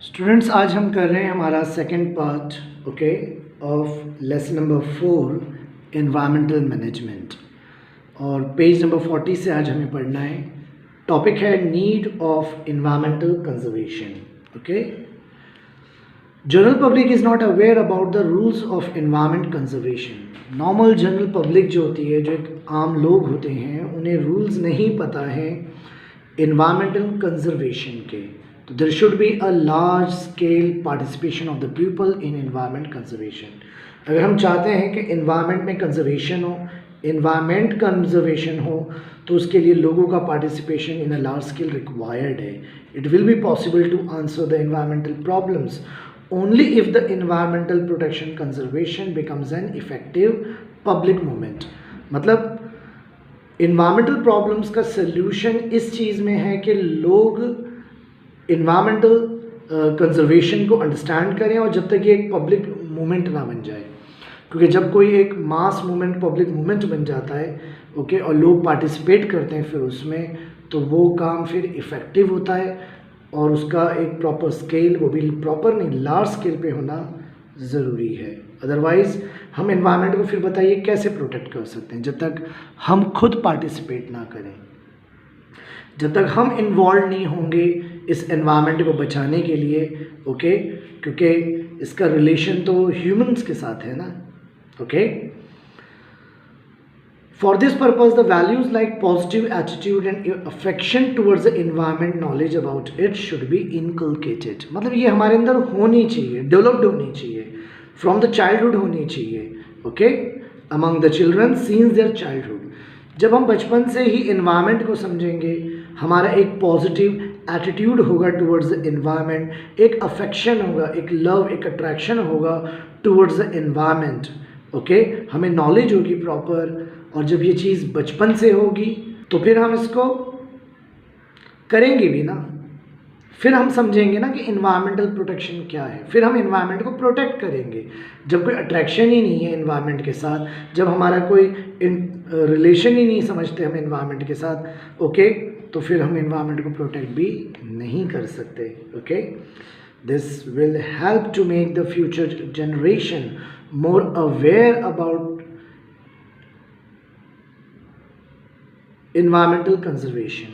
Students, आज हम कर रहे हैं हमारा second part okay of lesson number 4 environmental management. और पेज नंबर 40 से आज हमें पढ़ना है। टॉपिक है need of environmental conservation. Okay, general public is not aware about the rules of environment conservation. Normal general public जो होती है, जो एक आम लोग होते हैं, उन्हें रूल्स नहीं पता है एनवायरमेंटल कंजर्वेशन के। तो there should be a large scale participation of the people in environment conservation. अगर हम चाहते हैं कि एनवायरमेंट में कंजर्वेशन हो, एनवायरमेंट कंजर्वेशन हो, तो उसके लिए लोगों का participation in a large scale required है। It will be possible to answer the environmental problems only if the environmental protection conservation becomes an effective public movement। मतलब environmental problems का solution इस चीज़ में है कि लोग environmental conservation को understand करें, और जब तक ये एक public movement ना बन जाए, क्योंकि जब कोई एक मास मूवमेंट पब्लिक मूवमेंट बन जाता है ओके, और लोग पार्टिसिपेट करते हैं फिर उसमें, तो वो काम फिर इफ़ेक्टिव होता है, और उसका एक प्रॉपर स्केल, वो भी प्रॉपर नहीं लार्ज स्केल पे होना ज़रूरी है। अदरवाइज़ हम एनवायरनमेंट को फिर बताइए कैसे प्रोटेक्ट कर सकते हैं जब तक हम खुद पार्टिसिपेट ना करें, जब तक हम इन्वॉल्व नहीं होंगे इस एनवायरनमेंट को बचाने के लिए। ओके, क्योंकि इसका रिलेशन तो ह्यूमंस के साथ है ना। Okay, for this purpose the values like positive attitude and affection towards the environment, knowledge about it should be inculcated। मतलब ये हमारे अंदर होनी चाहिए, डेवलप्ड होनी चाहिए, फ्रॉम द चाइल्डहुड होनी चाहिए। Okay, among the children since their childhood. जब हम बचपन से ही एनवायरनमेंट को समझेंगे, हमारा एक पॉजिटिव एटीट्यूड होगा टुवर्ड्स द एनवायरनमेंट, एक अफेक्शन होगा, एक लव, एक अट्रैक्शन होगा टुवर्ड्स द एनवायरनमेंट। ओके, हमें नॉलेज होगी प्रॉपर, और जब ये चीज़ बचपन से होगी तो फिर हम इसको करेंगे भी ना। फिर हम समझेंगे ना कि इन्वायरमेंटल प्रोटेक्शन क्या है, फिर हम इन्वायरमेंट को प्रोटेक्ट करेंगे। जब कोई अट्रैक्शन ही नहीं है इन्वायरमेंट के साथ, जब हमारा कोई रिलेशन ही नहीं समझते हम इन्वायरमेंट के साथ, ओके, तो फिर हम इन्वायरमेंट को प्रोटेक्ट भी नहीं कर सकते। Okay, this will help to make the future generation more aware about environmental conservation.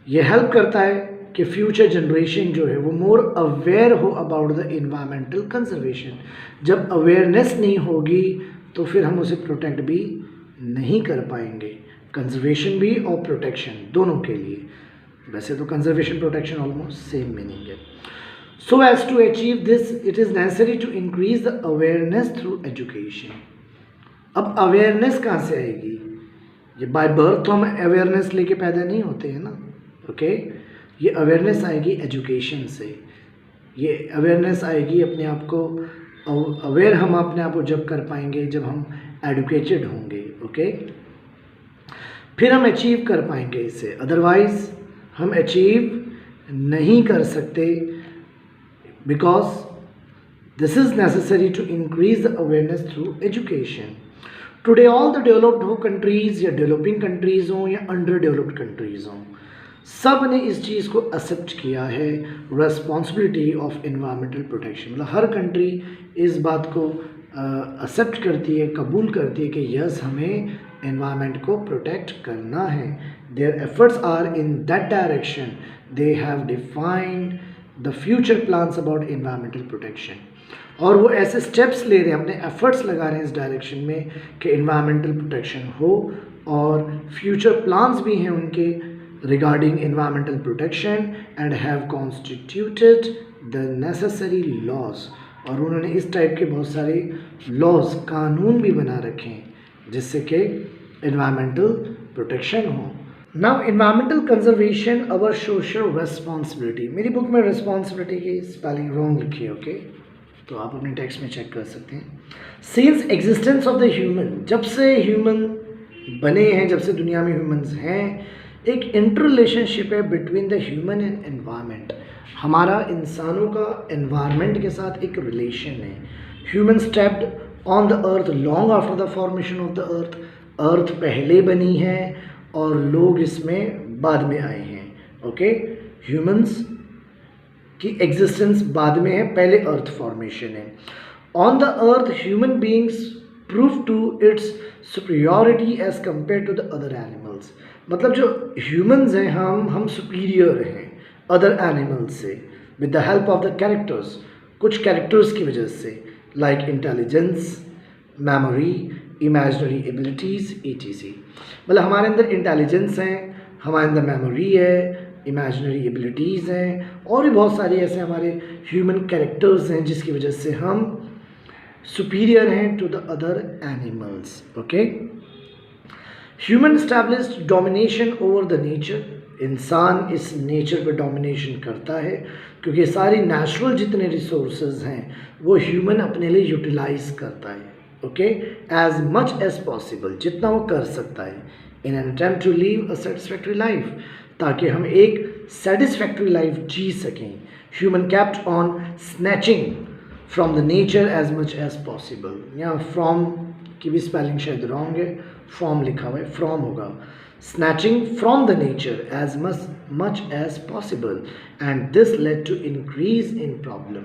ये हेल्प करता है कि फ्यूचर जनरेशन जो है वो मोर अवेयर हो अबाउट द इन्वायरमेंटल कंजर्वेशन। जब अवेयरनेस नहीं होगी तो फिर हम उसे प्रोटेक्ट भी नहीं कर पाएंगे, कंजर्वेशन भी और प्रोटेक्शन दोनों के लिए। वैसे तो conservation protection almost same meaning है। So as to achieve this it is necessary to increase the awareness through education. अब अवेयरनेस कहाँ से आएगी? ये बाय बर्थ तो हम अवेयरनेस लेके पैदा नहीं होते हैं ना। ओके, ये अवेयरनेस आएगी एजुकेशन से। ये अवेयरनेस आएगी अपने आप को अवेयर हम अपने आप को जब कर पाएंगे जब हम एडुकेटेड होंगे। ओके, फिर हम अचीव कर पाएंगे इसे, अदरवाइज हम अचीव नहीं कर सकते, because this is necessary to increase the awareness through education. Today all the developed हो कंट्रीज़, या डेवलपिंग कंट्रीज़ हों या अंडर डेवलप्ड कंट्रीज़ हों, सब ने इस चीज़ को एक्सेप्ट किया है, रेस्पॉन्सिबिलिटी ऑफ एनवायरमेंटल प्रोटेक्शन। मतलब हर कंट्री इस बात को एक्सेप्ट करती है, कबूल करती है कि यस, हमें एनवायरमेंट को प्रोटेक्ट करना है। Their efforts are in that direction, they have defined the future plans about environmental protection. और वो ऐसे स्टेप्स ले रहे हैं, अपने एफर्ट्स लगा रहे हैं इस डायरेक्शन में कि एनवायरमेंटल प्रोटेक्शन हो, और फ्यूचर प्लान्स भी हैं उनके regarding environmental protection, and have constituted the necessary laws. और उन्होंने इस टाइप के बहुत सारे लॉज, कानून भी बना रखे हैं जिससे कि एनवायरमेंटल प्रोटेक्शन हो। नाउ एनवायरमेंटल कंजर्वेशन अवर सोशल रेस्पॉन्सिबिलिटी। मेरी बुक में रेस्पॉन्सिबिलिटी की स्पेलिंग रॉन्ग लिखी है, ओके, तो आप अपने टेक्स्ट में चेक कर सकते हैं। Since existence of the human, जब से ह्यूमन बने हैं, जब से दुनिया में ह्यूमंस हैं, एक इंटर रिलेशनशिप है between the human and environment. हमारा इंसानों का एनवायरनमेंट के साथ एक रिलेशन है। Human stepped on the earth long after the formation of the earth. Earth पहले बनी है और लोग इसमें बाद में आए हैं। ओके, ह्यूमंस कि एग्जिस्टेंस बाद में है, पहले अर्थ फॉर्मेशन है। On the earth human beings prove to its superiority as compare to the other animals. मतलब जो ह्यूमंस हैं हम सुपीरियर हैं अदर एनिमल्स से with the help of the characters, कुछ कैरेक्टर्स की वजह से, like intelligence, memory, imaginary abilities etc। मतलब हमारे अंदर इंटेलिजेंस है, हमारे अंदर मेमोरी है, इमेजिनरी एबिलिटीज़ हैं और भी बहुत सारी ऐसे हमारे ह्यूमन कैरेक्टर्स हैं जिसकी वजह से हम सुपीरियर हैं to the other animals. Okay, human established domination over the nature. इंसान इस नेचर पर डोमिनेशन करता है क्योंकि सारी नेचुरल जितने रिसोर्सेज हैं वो ह्यूमन अपने लिए यूटिलाइज करता है। Okay, as much as possible, जितना वो कर सकता है, in an attempt to live a satisfactory life, ताकि हम एक सेटिस्फैक्ट्री लाइफ जी सकें। Human kept on snatching from the nature as much as possible. यहाँ फ्रॉम की भी स्पेलिंग शायद रॉन्ग है, फॉर्म लिखा हुआ है, फ्रॉम होगा। Snatching from the nature as much as possible and this led to increase in problem.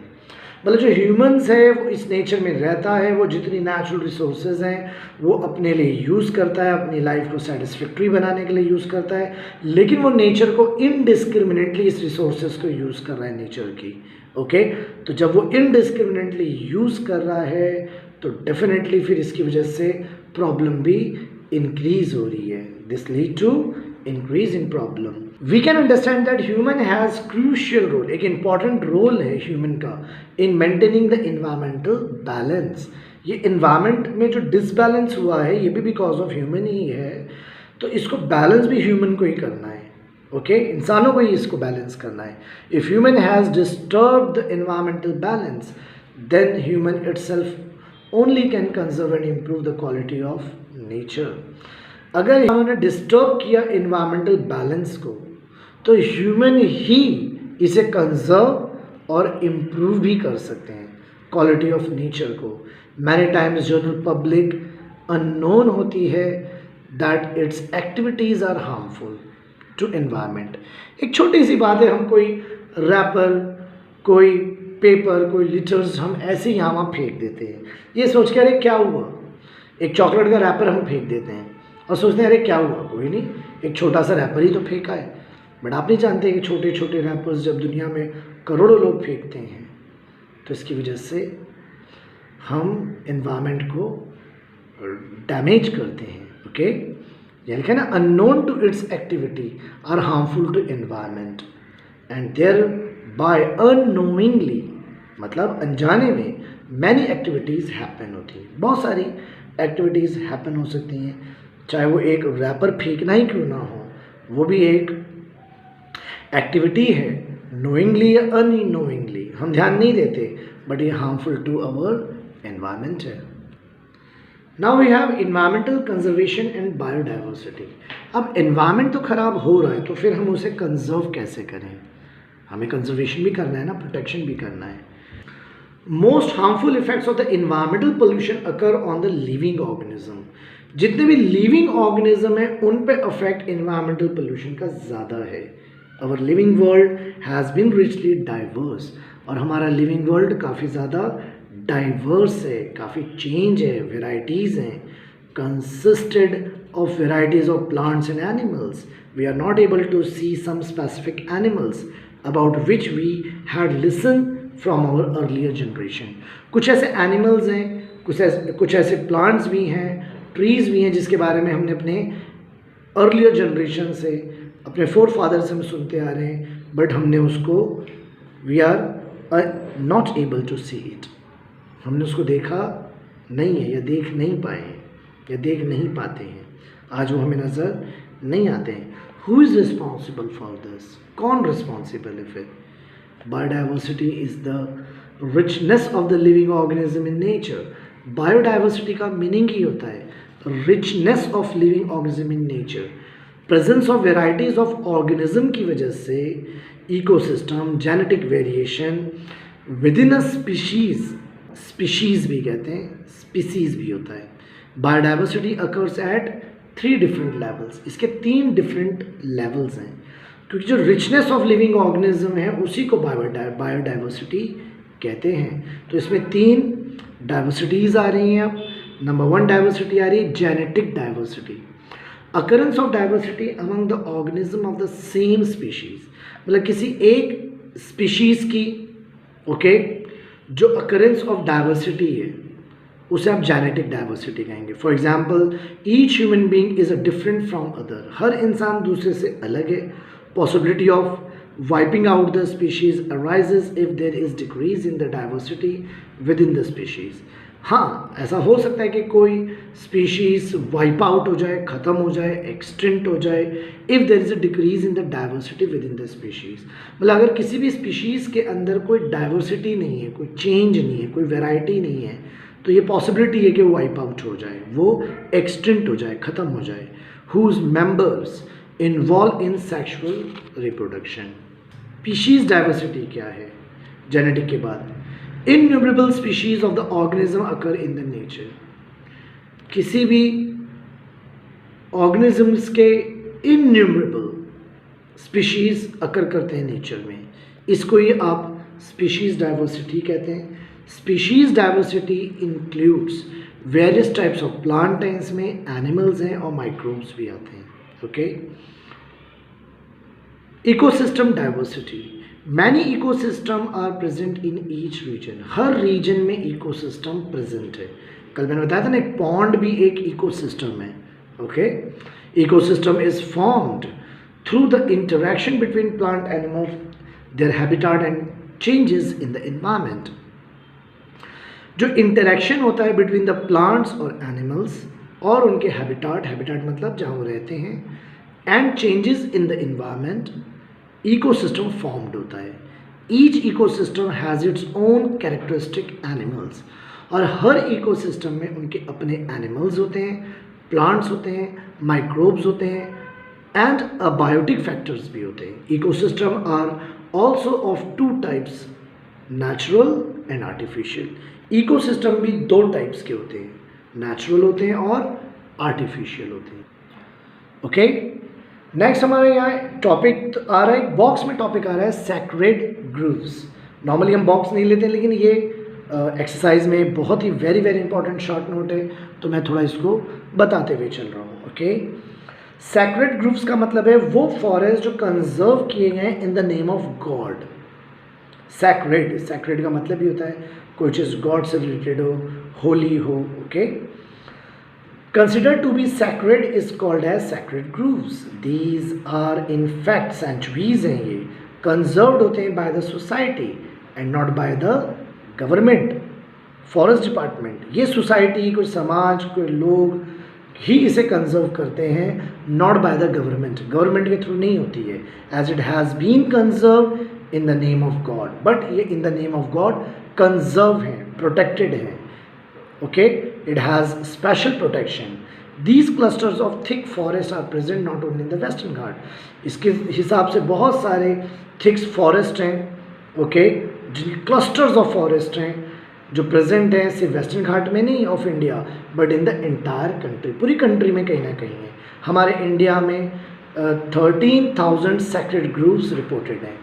मतलब जो ह्यूमंस है वो इस नेचर में रहता है, वो जितनी नेचुरल रिसोर्सेज हैं वो अपने लिए यूज़ करता है, अपनी लाइफ को सेटिस्फैक्ट्री बनाने के लिए यूज़ करता है, लेकिन वो नेचर को इनडिस्क्रिमिनेटली इस रिसोर्सेज को यूज़ कर रहा है नेचर की। ओके, तो जब वो इनडिस्क्रिमिनेटली यूज़ कर रहा है तो डेफिनेटली फिर इसकी वजह से प्रॉब्लम भी इंक्रीज हो रही है। This lead to increase in problem. We can understand that human has crucial role, एक इंपॉर्टेंट रोल है ह्यूमन का in maintaining the environmental balance. ये इन्वायरमेंट में जो डिसबैलेंस हुआ है ये भी बिकॉज ऑफ ह्यूमन ही है, तो इसको बैलेंस भी ह्यूमन को ही करना है। ओके, इंसानों को ही इसको बैलेंस करना है। If human has disturb the environmental balance then human itself only can conserve and improve the quality of nature. अगर इन्होंने डिस्टर्ब किया इन्वायरमेंटल बैलेंस को तो ह्यूमन ही इसे कंजर्व और इम्प्रूव भी कर सकते हैं क्वालिटी ऑफ नेचर को। Many times general public unknown होती है that its activities are harmful to environment. एक छोटी सी बात है, हम कोई रैपर, कोई पेपर, कोई लिटर्स हम ऐसे यहाँ वहाँ फेंक देते हैं, ये सोच के अरे क्या हुआ, एक चॉकलेट का रैपर हम फेंक देते हैं और सोचते हैं अरे क्या हुआ, कोई नहीं, एक छोटा सा रैपर ही तो फेंका है। बट आप नहीं जानते कि छोटे छोटे रैपर्स जब दुनिया में करोड़ों लोग फेंकते हैं तो इसकी वजह से हम एनवायरनमेंट को डैमेज करते हैं। ओके, ये लिखा है ना, unknown to its activity are harmful to environment and thereby unknowingly, मतलब अनजाने में मैनी एक्टिविटीज़ हैपन होती हैं, बहुत सारी एक्टिविटीज़ हैपन हो सकती हैं, चाहे वो एक रैपर फेंकना ही क्यों ना हो, वो भी एक एक्टिविटी है, नोइंगली या अननोइंगली हम ध्यान नहीं देते, बट ये हार्मफुल टू आवर एनवायरनमेंट है। Now we have environmental conservation and biodiversity. अब एनवायरनमेंट तो ख़राब हो रहा है तो फिर हम उसे कंजर्व कैसे करें, हमें कंजर्वेशन भी करना है ना, प्रोटेक्शन भी करना है। Most harmful effects of the environmental pollution occur on the living organism. जितने भी लिविंग ऑर्गेनिज्म हैं उन पे अफेक्ट इन्वायरमेंटल पोल्यूशन का ज़्यादा है। Our living world has been richly diverse, और हमारा लिविंग वर्ल्ड काफ़ी ज़्यादा डाइवर्स है, काफ़ी चेंज है, वेराइटीज़ हैं, consisted of varieties of plants and animals. We are not able to see some specific animals about which we had listen from our earlier generation. कुछ ऐसे एनिमल्स हैं, कुछ ऐसे प्लांट्स भी हैं, ट्रीज़ भी हैं जिसके बारे में हमने अपने अर्लियर जनरेशन से, अपने फोर फादर से हम सुनते आ रहे हैं, बट हमने उसको we are not able to see it, हमने उसको देखा नहीं है या देख नहीं पाए हैं या देख नहीं पाते हैं, आज वो हमें नज़र नहीं आते हैं। Who is responsible for this, कौन रिस्पॉन्सिबल है फिर? Biodiversity is the richness of the living organism in nature. Biodiversity का मीनिंग ही होता है richness of living organism in nature. Presence of varieties of organism की वजह से ecosystem, genetic variation with in a species, species भी कहते हैं, species भी होता है। Biodiversity occurs at 3 different levels, इसके 3 डिफरेंट लेवल्स हैं। क्योंकि जो रिचनेस ऑफ लिविंग ऑर्गेनिज्म है उसी को बायोडाइवर्सिटी कहते हैं। तो इसमें 3 डाइवर्सिटीज़ आ रही हैं। अब नंबर 1 डाइवर्सिटी आ रही है genetic diversity, occurrence of diversity among the organism of the same species, मतलब किसी एक स्पीशीज़ की जो अकरेंस ऑफ डाइवर्सिटी है उसे आप जेनेटिक डाइवर्सिटी कहेंगे। For example each human being is a different from other, हर इंसान दूसरे से अलग है। Possibility of wiping out the species arises if there is decrease in the diversity within the species. हाँ, ऐसा हो सकता है कि कोई स्पीशीज़ वाइप आउट हो जाए, ख़त्म हो जाए, एक्सटिंक्ट हो जाए if there is a decrease in the diversity within the species. मतलब अगर किसी भी स्पीशीज़ के अंदर कोई डाइवर्सिटी नहीं है, कोई चेंज नहीं है, कोई वेराइटी नहीं है, तो ये पॉसिबिलिटी है कि वो वाइप आउट हो जाए, वो एक्सटिंक्ट हो जाए, ख़त्म हो जाए। Whose members involve in sexual reproduction. Species diversity क्या है जेनेटिक के बाद? Innumerable species of the organism occur in the nature. किसी भी ऑर्गेनिजम्स के इन्यूमरेबल स्पीशीज़ अकर करते हैं नेचर में, इसको ही आप स्पीशीज़ डाइवर्सिटी कहते हैं। Species diversity includes various types of plant हैं, इसमें एनिमल्स हैं और माइक्रोब्स भी आते हैं। Ecosystem diversity, many ecosystem are present in each region. हर रीजन में इकोसिस्टम प्रेजेंट है। कल मैंने बताया था ना, एक पॉन्ड भी एक इकोसिस्टम है। Ecosystem is formed through the interaction between plant animals, their habitat and changes in the environment. जो इंटरेक्शन होता है बिटवीन द प्लांट्स और एनिमल्स और उनके हैबिटेट मतलब जहाँ वो रहते हैं, and changes in the environment, ecosystem formed होता है। Each ecosystem has its own characteristic animals, और हर इकोसिस्टम में उनके अपने एनिमल्स होते हैं, प्लांट्स होते हैं, माइक्रोब्स होते हैं एंड बायोटिक फैक्टर्स भी होते हैं। Ecosystem are also of 2 types, natural and artificial. Ecosystem भी 2 टाइप्स के होते हैं, नेचुरल होते हैं और आर्टिफिशियल होते हैं। नेक्स्ट हमारे यहाँ टॉपिक आ रहा है, बॉक्स में टॉपिक आ रहा है सैक्रेड ग्रूव्स। नॉर्मली हम बॉक्स नहीं लेते, लेकिन ये एक्सरसाइज में बहुत ही वेरी इंपॉर्टेंट शॉर्ट नोट है, तो मैं थोड़ा इसको बताते हुए चल रहा हूँ। सैक्रेड ग्रूव्स का मतलब है वो फॉरेस्ट जो कंजर्व किए गए in the name of God. Sacred का मतलब ही होता है कोई चीज़ गॉड से रिलेटेड हो, होली हो। Considered to be sacred is called as sacred groves. These are in fact sanctuaries हैं, ये conserved होते हैं by the society and not by the government, forest department। ये society, कोई समाज, कोई लोग ही इसे कंजर्व करते हैं, not by the government। Government के थ्रू नहीं होती है, as it has been conserved in the name of God। but ये in the name of God conserve हैं, प्रोटेक्टेड हैं। it has special protection। These clusters of thick forest are present not only in the Western Ghat। इसके हिसाब से बहुत सारे thick forest हैं, clusters of forest हैं जो प्रेजेंट हैं सिर्फ वेस्टर्न घाट में नहीं of India, but in the entire country, पूरी कंट्री में कहीं ना कहीं है। हमारे इंडिया में 13,000 sacred groves रिपोर्टेड हैं।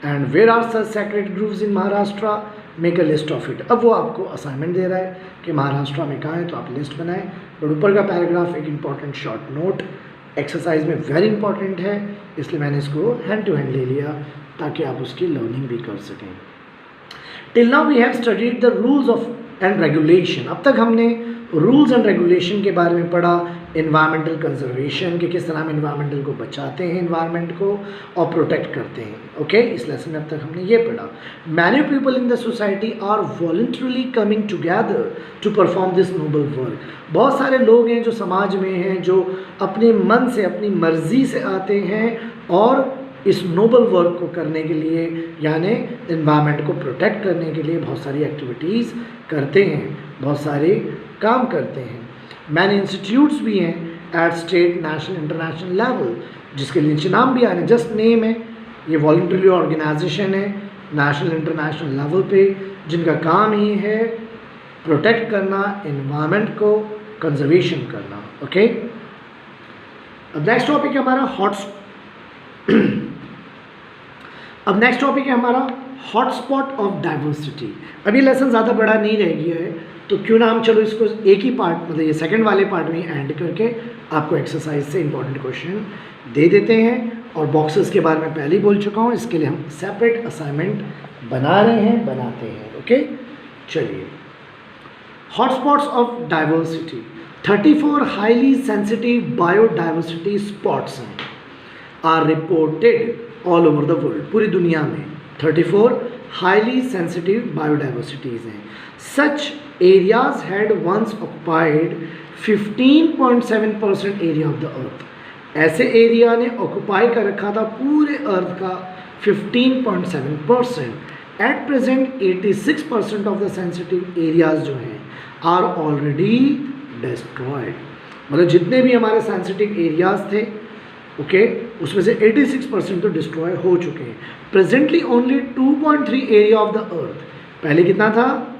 And where are such sacred groves in Maharashtra, make a list of it. अब वो आपको असाइनमेंट दे रहा है कि महाराष्ट्र में कहाँ है, तो आप लिस्ट बनाएं। बट ऊपर का पैराग्राफ एक इंपॉर्टेंट शॉर्ट नोट एक्सरसाइज में वेरी इंपॉर्टेंट है, इसलिए मैंने इसको हैंड टू हैंड ले लिया ताकि आप उसकी लर्निंग भी कर सकें। Till now we have studied the rules of and regulation. अब तक हमने रूल्स एंड रेगुलेशन के बारे में पढ़ा, इन्वायरमेंटल कंजर्वेशन के किस तरह हम इन्वायरमेंटल को बचाते हैं, इन्वायरमेंट को और प्रोटेक्ट करते हैं। इस लेसन में अब तक हमने ये पढ़ा। Many people in the society are voluntarily coming together to perform this noble work. बहुत सारे लोग हैं जो समाज में हैं, जो अपने मन से, अपनी मर्जी से आते हैं और इस नोबल वर्क को करने के लिए, यानी इन्वायरमेंट को प्रोटेक्ट करने के लिए बहुत सारी एक्टिविटीज़ करते हैं, बहुत सारे काम करते हैं। मैनी इंस्टीट्यूट्स भी हैं at state, national, international level, जिसके नीचे नाम भी आ रहे हैं, जस्ट नेम है। ये वॉलंटरी ऑर्गेनाइजेशन है नेशनल इंटरनेशनल लेवल पे, जिनका काम ही है प्रोटेक्ट करना, इन्वायरमेंट को कंजर्वेशन करना। अब नेक्स्ट टॉपिक है हमारा अब नेक्स्ट टॉपिक है हमारा हॉटस्पॉट ऑफ डाइवर्सिटी। अभी लेसन ज़्यादा बड़ा नहीं रह गया है, तो क्यों ना हम चलो इसको एक ही पार्ट, मतलब ये सेकंड वाले पार्ट में एंड करके आपको एक्सरसाइज से इंपॉर्टेंट क्वेश्चन दे देते हैं। और बॉक्सेस के बारे में पहले ही बोल चुका हूँ, इसके लिए हम सेपरेट असाइनमेंट बना रहे हैं, बनाते हैं। ओके, चलिए। Hotspots of diversity, 34 highly sensitive biodiversity spots हैं are reported all over the world, पूरी दुनिया में 34 हाईली सेंसिटिव बायोडाइवर्सिटीज़ हैं। Such areas had once occupied 15.7% area of the earth. ऐसे एरिया ने ऑक्युपाई कर रखा था पूरे अर्थ का 15.7%। At present 86% of the sensitive areas जो हैं आर ऑलरेडी डिस्ट्रॉयड। मतलब जितने भी हमारे सेंसिटिव एरियाज थे, ओके, उसमें से 86% तो डिस्ट्रॉय हो चुके हैं। Presently only 2.3 area of the अर्थ, पहले कितना था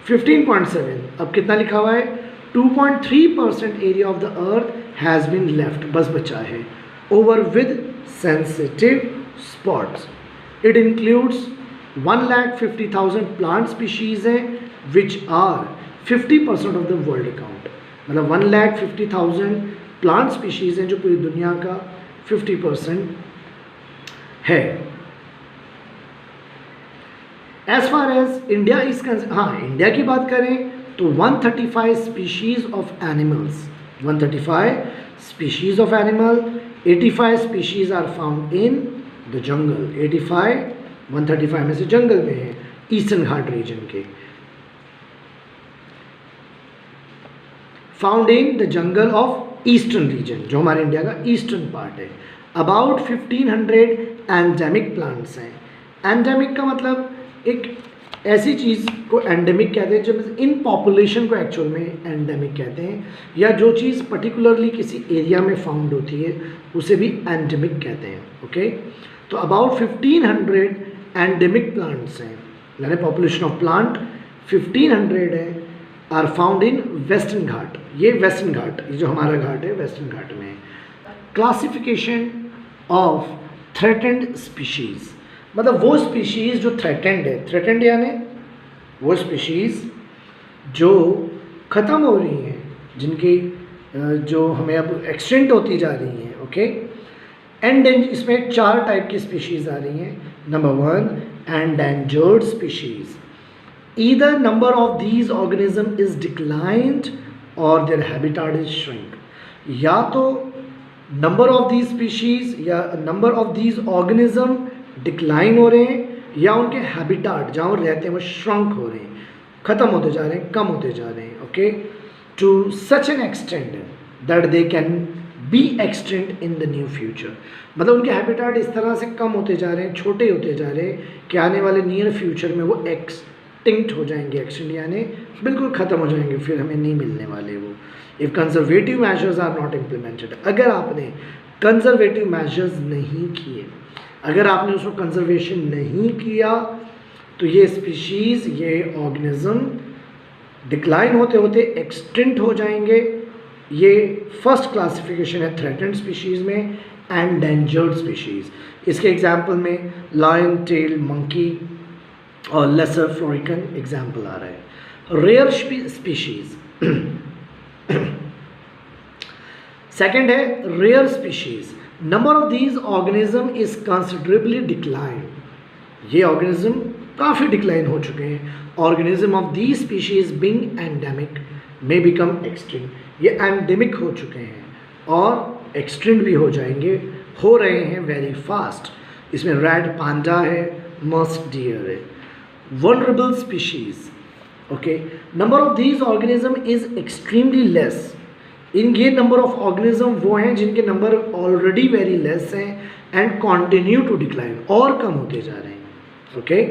15.7, अब कितना लिखा हुआ है 2.3% area of the earth has been left, बस बचा है over with sensitive spots. It includes 1,50,000 plant species हैं which are 50% of the world account. मतलब 1,50,000 प्लांट स्पीशीज़ हैं जो पूरी दुनिया का 50% है। As far as India is हाँ, इंडिया की बात करें तो 135 species of animals, 135 species of animal, 85 species are found in the jungle. 135 में से जंगल में है, ईस्टर्न घाट रीजन के। Found in the jungle of eastern region, जो हमारे इंडिया का ईस्टर्न पार्ट है। अबाउट 1500 एंडेमिक प्लांट्स हैं। एंडेमिक का मतलब एक ऐसी चीज़ को एंडेमिक कहते हैं जब इन पॉपुलेशन को एक्चुअल में एंडेमिक कहते हैं, या जो चीज़ पर्टिकुलरली किसी एरिया में फाउंड होती है उसे भी एंडेमिक कहते हैं। ओके, तो अबाउट 1500 एंडेमिक प्लांट्स हैं, यानी पॉपुलेशन ऑफ प्लांट 1500 है, आर फाउंड इन वेस्टर्न घाट। ये वेस्टर्न घाट, ये जो हमारा घाट है वेस्टर्न घाट में है। क्लासिफिकेशन ऑफ थ्रेटेंड स्पीशीज़, मतलब वो स्पीशीज़ जो थ्रेटेंड है, थ्रेटेंड यानी वो स्पीशीज़ जो ख़त्म हो रही हैं, जिनकी जो हमें अब एक्सटेंट होती जा रही हैं। ओके, इसमें 4 टाइप की स्पीशीज़ आ रही हैं। Number 1, endangered species. Either number of these organism is declined और देयर हैबिटेट इज श्रिंक। या तो नंबर ऑफ दीज स्पीशीज़ या number of these organism decline हो रहे हैं, या उनके हैबिटेट जहाँ वो रहते हैं वो श्रंक हो रहे हैं, ख़त्म होते जा रहे हैं, कम होते जा रहे हैं। Okay, to such an extent that they can be extent in the new future. मतलब उनके हैबिटेट इस तरह से कम होते जा रहे हैं, छोटे होते जा रहे हैं कि आने वाले नियर फ्यूचर में वो एक्सटिंक्ट हो जाएंगे, एक्सटेंट यानी बिल्कुल ख़त्म हो जाएंगे, फिर हमें नहीं मिलने वाले वो। If conservative measures are not implemented, अगर आपने कंजर्वेटिव मेजर्स नहीं किए, अगर आपने उसको कंजर्वेशन नहीं किया, तो ये स्पीशीज़, ये ऑर्गेनिज्म डिक्लाइन होते होते एक्सटिंक्ट हो जाएंगे। ये फर्स्ट क्लासिफिकेशन है थ्रेटेंड स्पीशीज़ में, एंडेंजर्ड स्पीशीज़। इसके एग्जाम्पल में लायन टेल मंकी और लेसर फ्लोरिकन एग्जाम्पल आ रहा है। रेयर स्पीशीज़ सेकेंड है rare species. Number of these organism is considerably decline. ये ऑर्गेनिज्म काफ़ी डिक्लाइन हो चुके हैं। Organism of these species being endemic में बिकम एक्सटिंक्ट। ये एंडेमिक हो चुके हैं और एक्सटिंक्ट भी हो जाएंगे, हो रहे हैं वेरी फास्ट। इसमें रेड पांडा है, मस्क डियर है। Vulnerable species, okay, number of these organism is extremely less. In ये नंबर ऑफ ऑर्गेनिज्म वो हैं जिनके नंबर ऑलरेडी वेरी लेस हैं एंड कॉन्टिन्यू टू डिक्लाइन, और कम होते जा रहे हैं। Okay,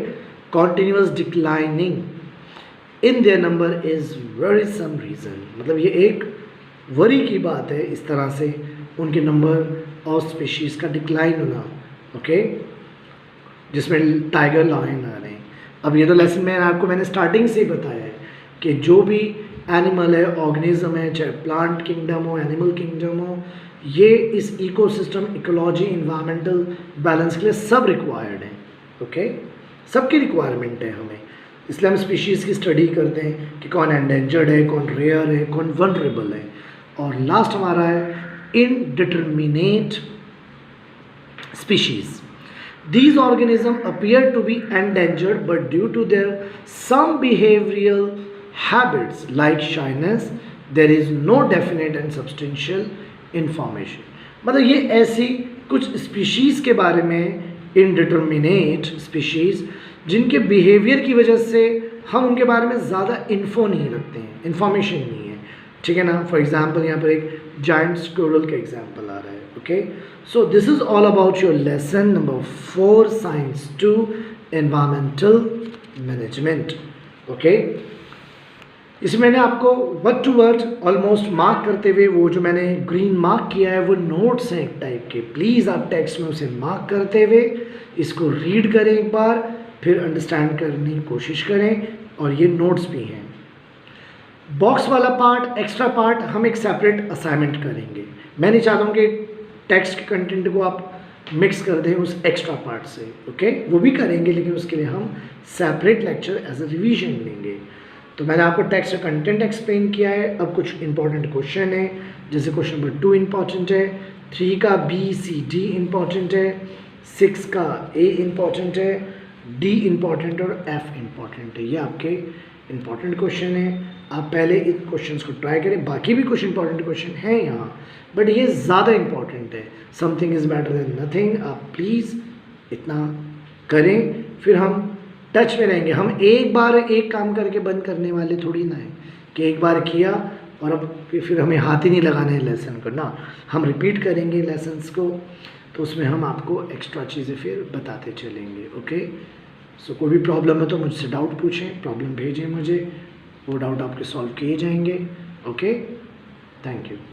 continuous declining in their number is very some reason. मतलब ये एक वरी की बात है, इस तरह से उनके नंबर ऑफ स्पीशीज़ का डिक्लाइन होना। ओके, जिसमें टाइगर लायन आ रहे हैं। अब ये तो लेसन में आपको मैंने स्टार्टिंग से ही बताया है कि जो भी एनिमल है, ऑर्गेनिज्म है, चाहे प्लांट किंगडम हो, एनिमल किंगडम हो, ये इस इकोसिस्टम, इकोलॉजी, इन्वायरमेंटल बैलेंस के लिए सब रिक्वायर्ड है। ओके, सबकी रिक्वायरमेंट है हमें, इसलिए हम स्पीशीज़ की स्टडी करते हैं कि कौन एंडेंजर्ड है, कौन रेयर है, कौन वनरेबल है। और लास्ट हमारा है indeterminate species. These organisms appear to be endangered, but due to their some behavioral habits like shyness, there is no definite and substantial information. मतलब ये ऐसी कुछ स्पीशीज़ के बारे में, इनडिटर्मिनेट स्पीशीज़, जिनके बिहेवियर की वजह से हम उनके बारे में ज़्यादा इन्फो नहीं रखते हैं, इन्फॉर्मेशन नहीं है, ठीक है ना। फॉर एग्जाम्पल यहाँ पर एक जाइंट स्क्विरल का एग्जाम्पल आ रहा है। Okay, so this is all about your lesson number 4 science 2 environmental management. Okay, इसमें मैंने आपको word to word almost mark करते हुए, वो जो मैंने ग्रीन मार्क किया है वो नोट्स हैं एक टाइप के, प्लीज़ आप टेक्स्ट में उसे मार्क करते हुए इसको रीड करें एक बार, फिर अंडरस्टैंड करने की कोशिश करें, और ये नोट्स भी हैं। बॉक्स वाला पार्ट, एक्स्ट्रा पार्ट, हम एक सेपरेट असाइनमेंट करेंगे। मैं नहीं चाहता हूँ कि टेक्स्ट के कंटेंट को आप मिक्स कर दें उस एक्स्ट्रा पार्ट से। ओके, वो भी करेंगे, लेकिन उसके लिए हम separate lecture as a revision लेंगे। तो मैंने आपको टेक्स्ट का कंटेंट एक्सप्लेन किया है। अब कुछ इंपॉर्टेंट क्वेश्चन है, जैसे क्वेश्चन नंबर 2 इंपॉर्टेंट है, 3 का BCD इंपॉर्टेंट है, 6 का A इंपॉर्टेंट है, D इंपॉर्टेंट और F इंपॉर्टेंट है। ये आपके इंपॉर्टेंट क्वेश्चन है। आप पहले इन क्वेश्चंस को ट्राई करें, बाकी भी कुछ इंपॉर्टेंट क्वेश्चन हैं यहाँ, बट ये ज़्यादा इंपॉर्टेंट है। Something is better than nothing. आप प्लीज़ इतना करें, फिर हम टच में रहेंगे। हम एक बार एक काम करके बंद करने वाले थोड़ी ना है कि एक बार किया और अब फिर हमें हाथ ही नहीं लगाना है लेसन को ना। हम रिपीट करेंगे लेसन्स को, तो उसमें हम आपको एक्स्ट्रा चीज़ें फिर बताते चलेंगे। ओके, सो कोई भी प्रॉब्लम है तो मुझसे डाउट पूछें, प्रॉब्लम भेजें मुझे, वो डाउट आपके सॉल्व किए जाएंगे। Okay, thank you.